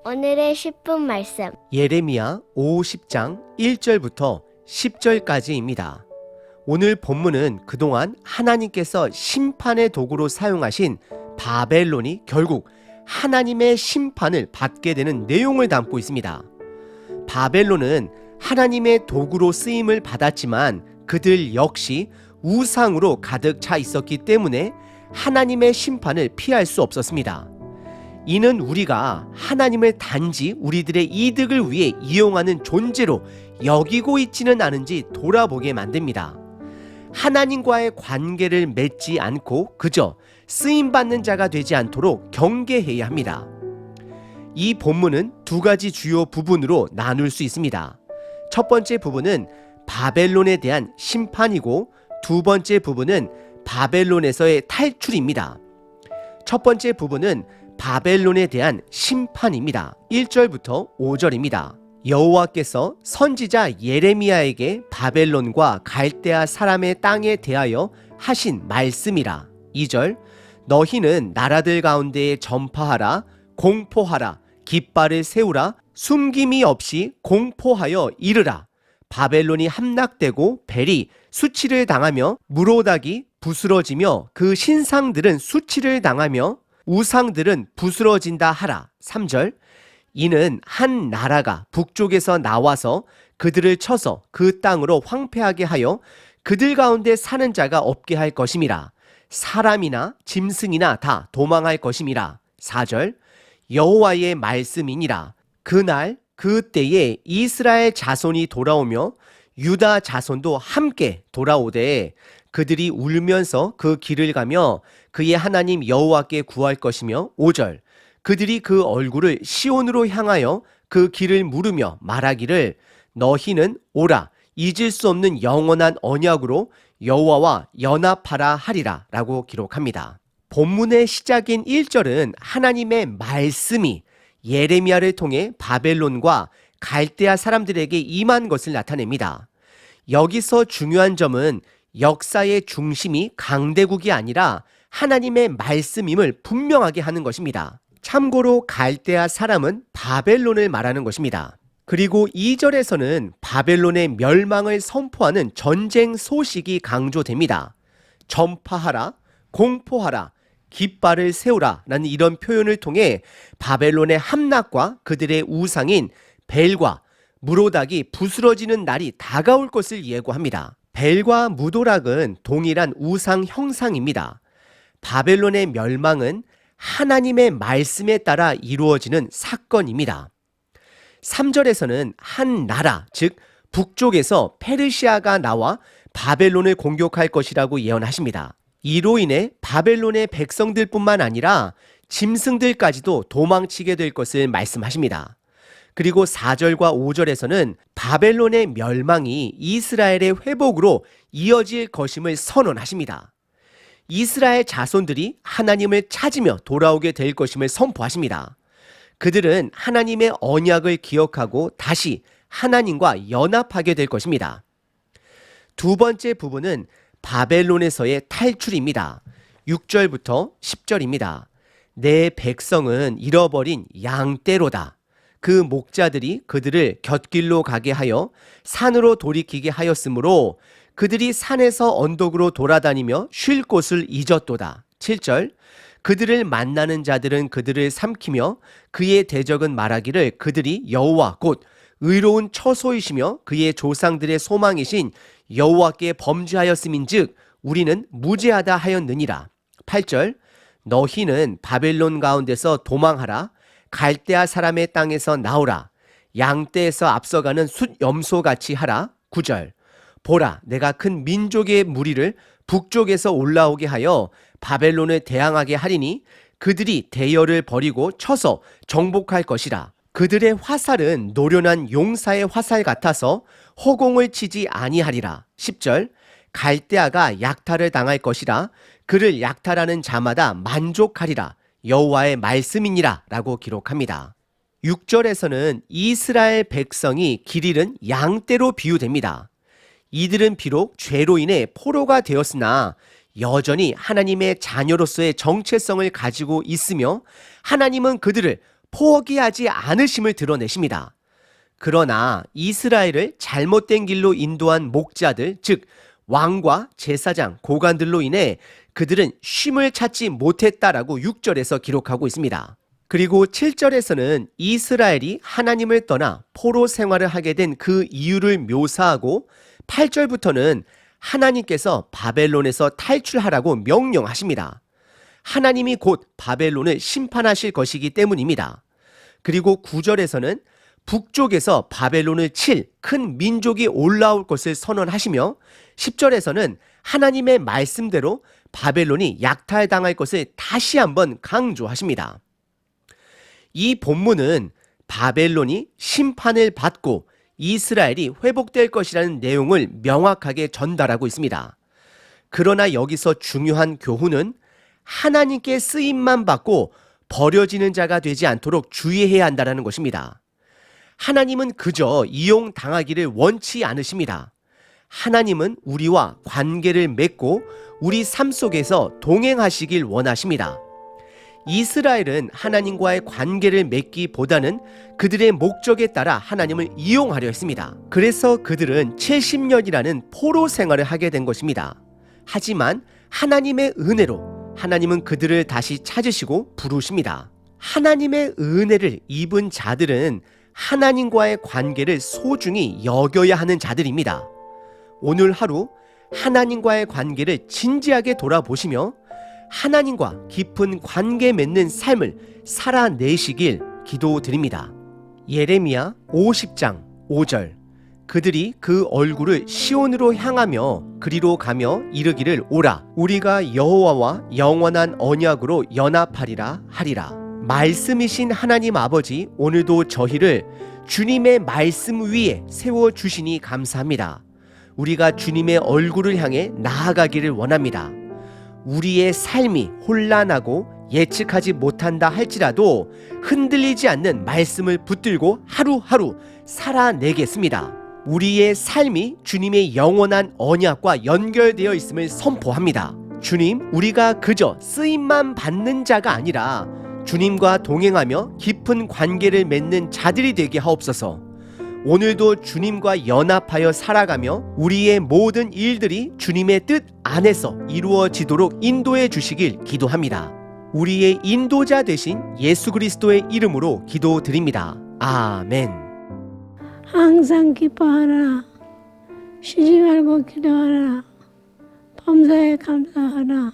오늘의 10분 말씀. 예레미야 50장 1절부터 10절까지입니다. 오늘 본문은 그동안 하나님께서 심판의 도구로 사용하신 바벨론이 결국 하나님의 심판을 받게 되는 내용을 담고 있습니다. 바벨론은 하나님의 도구로 쓰임을 받았지만 그들 역시 우상으로 가득 차 있었기 때문에 하나님의 심판을 피할 수 없었습니다. 이는 우리가 하나님을 단지 우리들의 이득을 위해 이용하는 존재로 여기고 있지는 않은지 돌아보게 만듭니다. 하나님과의 관계를 맺지 않고 그저 쓰임받는 자가 되지 않도록 경계해야 합니다. 이 본문은 두 가지 주요 부분으로 나눌 수 있습니다. 첫 번째 부분은 바벨론에 대한 심판이고 두 번째 부분은 바벨론에서의 탈출입니다. 첫 번째 부분은 바벨론에 대한 심판입니다. 1절부터 5절입니다. 여호와께서 선지자 예레미야에게 바벨론과 갈대아 사람의 땅에 대하여 하신 말씀이라. 2절 너희는 나라들 가운데에 전파하라, 공포하라, 깃발을 세우라, 숨김이 없이 공포하여 이르라. 바벨론이 함락되고 벨이 수치를 당하며 무로닥이 부스러지며 그 신상들은 수치를 당하며 우상들은 부스러진다 하라. 3절 이는 한 나라가 북쪽에서 나와서 그들을 쳐서 그 땅으로 황폐하게 하여 그들 가운데 사는 자가 없게 할 것임이라. 사람이나 짐승이나 다 도망할 것임이라. 4절 여호와의 말씀이니라. 그날 그때에 이스라엘 자손이 돌아오며 유다 자손도 함께 돌아오되 그들이 울면서 그 길을 가며 그의 하나님 여호와께 구할 것이며 5절 그들이 그 얼굴을 시온으로 향하여 그 길을 물으며 말하기를 너희는 오라 잊을 수 없는 영원한 언약으로 여호와와 연합하라 하리라 라고 기록합니다. 본문의 시작인 1절은 하나님의 말씀이 예레미야를 통해 바벨론과 갈대아 사람들에게 임한 것을 나타냅니다. 여기서 중요한 점은 역사의 중심이 강대국이 아니라 하나님의 말씀임을 분명하게 하는 것입니다. 참고로 갈대아 사람은 바벨론을 말하는 것입니다. 그리고 2절에서는 바벨론의 멸망을 선포하는 전쟁 소식이 강조됩니다. 전파하라, 공포하라, 깃발을 세우라 라는 이런 표현을 통해 바벨론의 함락과 그들의 우상인 벨과 무로닥이 부스러지는 날이 다가올 것을 예고합니다. 벨과 무도락은 동일한 우상 형상입니다. 바벨론의 멸망은 하나님의 말씀에 따라 이루어지는 사건입니다. 3절에서는 한 나라, 즉 북쪽에서 페르시아가 나와 바벨론을 공격할 것이라고 예언하십니다. 이로 인해 바벨론의 백성들뿐만 아니라 짐승들까지도 도망치게 될 것을 말씀하십니다. 그리고 4절과 5절에서는 바벨론의 멸망이 이스라엘의 회복으로 이어질 것임을 선언하십니다. 이스라엘 자손들이 하나님을 찾으며 돌아오게 될 것임을 선포하십니다. 그들은 하나님의 언약을 기억하고 다시 하나님과 연합하게 될 것입니다. 두 번째 부분은 바벨론에서의 탈출입니다. 6절부터 10절입니다. 내 백성은 잃어버린 양떼로다. 그 목자들이 그들을 곁길로 가게 하여 산으로 돌이키게 하였으므로 그들이 산에서 언덕으로 돌아다니며 쉴 곳을 잊었도다. 7절 그들을 만나는 자들은 그들을 삼키며 그의 대적은 말하기를 그들이 여호와 곧 의로운 처소이시며 그의 조상들의 소망이신 여호와께 범죄하였음인즉 우리는 무죄하다 하였느니라. 8절 너희는 바벨론 가운데서 도망하라. 갈대아 사람의 땅에서 나오라. 양떼에서 앞서가는 숫염소같이 하라. 9절 보라 내가 큰 민족의 무리를 북쪽에서 올라오게 하여 바벨론을 대항하게 하리니 그들이 대열을 버리고 쳐서 정복할 것이라. 그들의 화살은 노련한 용사의 화살 같아서 허공을 치지 아니하리라. 10절 갈대아가 약탈을 당할 것이라. 그를 약탈하는 자마다 만족하리라. 여호와의 말씀이니라 라고 기록합니다. 6절에서는 이스라엘 백성이 길 잃은 양떼로 비유됩니다. 이들은 비록 죄로 인해 포로가 되었으나 여전히 하나님의 자녀로서의 정체성을 가지고 있으며 하나님은 그들을 포기하지 않으심을 드러내십니다. 그러나 이스라엘을 잘못된 길로 인도한 목자들, 즉 왕과 제사장, 고관들로 인해 그들은 쉼을 찾지 못했다라고 6절에서 기록하고 있습니다. 그리고 7절에서는 이스라엘이 하나님을 떠나 포로 생활을 하게 된 그 이유를 묘사하고 8절부터는 하나님께서 바벨론에서 탈출하라고 명령하십니다. 하나님이 곧 바벨론을 심판하실 것이기 때문입니다. 그리고 9절에서는 북쪽에서 바벨론을 칠 큰 민족이 올라올 것을 선언하시며 10절에서는 하나님의 말씀대로 바벨론이 약탈당할 것을 다시 한번 강조하십니다. 이 본문은 바벨론이 심판을 받고 이스라엘이 회복될 것이라는 내용을 명확하게 전달하고 있습니다. 그러나 여기서 중요한 교훈은 하나님께 쓰임만 받고 버려지는 자가 되지 않도록 주의해야 한다는 것입니다. 하나님은 그저 이용당하기를 원치 않으십니다. 하나님은 우리와 관계를 맺고 우리 삶 속에서 동행하시길 원하십니다. 이스라엘은 하나님과의 관계를 맺기보다는 그들의 목적에 따라 하나님을 이용하려 했습니다. 그래서 그들은 70년이라는 포로 생활을 하게 된 것입니다. 하지만 하나님의 은혜로 하나님은 그들을 다시 찾으시고 부르십니다. 하나님의 은혜를 입은 자들은 하나님과의 관계를 소중히 여겨야 하는 자들입니다. 오늘 하루 하나님과의 관계를 진지하게 돌아보시며 하나님과 깊은 관계 맺는 삶을 살아내시길 기도드립니다. 예레미야 50장 5절 그들이 그 얼굴을 시온으로 향하며 그리로 가며 이르기를 오라 우리가 여호와와 영원한 언약으로 연합하리라 하리라. 말씀이신 하나님 아버지, 오늘도 저희를 주님의 말씀 위에 세워주시니 감사합니다. 우리가 주님의 얼굴을 향해 나아가기를 원합니다. 우리의 삶이 혼란하고 예측하지 못한다 할지라도 흔들리지 않는 말씀을 붙들고 하루하루 살아내겠습니다. 우리의 삶이 주님의 영원한 언약과 연결되어 있음을 선포합니다. 주님, 우리가 그저 쓰임만 받는 자가 아니라 주님과 동행하며 깊은 관계를 맺는 자들이 되게 하옵소서. 오늘도 주님과 연합하여 살아가며 우리의 모든 일들이 주님의 뜻 안에서 이루어지도록 인도해 주시길 기도합니다. 우리의 인도자 되신 예수 그리스도의 이름으로 기도드립니다. 아멘. 항상 기뻐하라. 쉬지 말고 기도하라. 범사에 감사하라.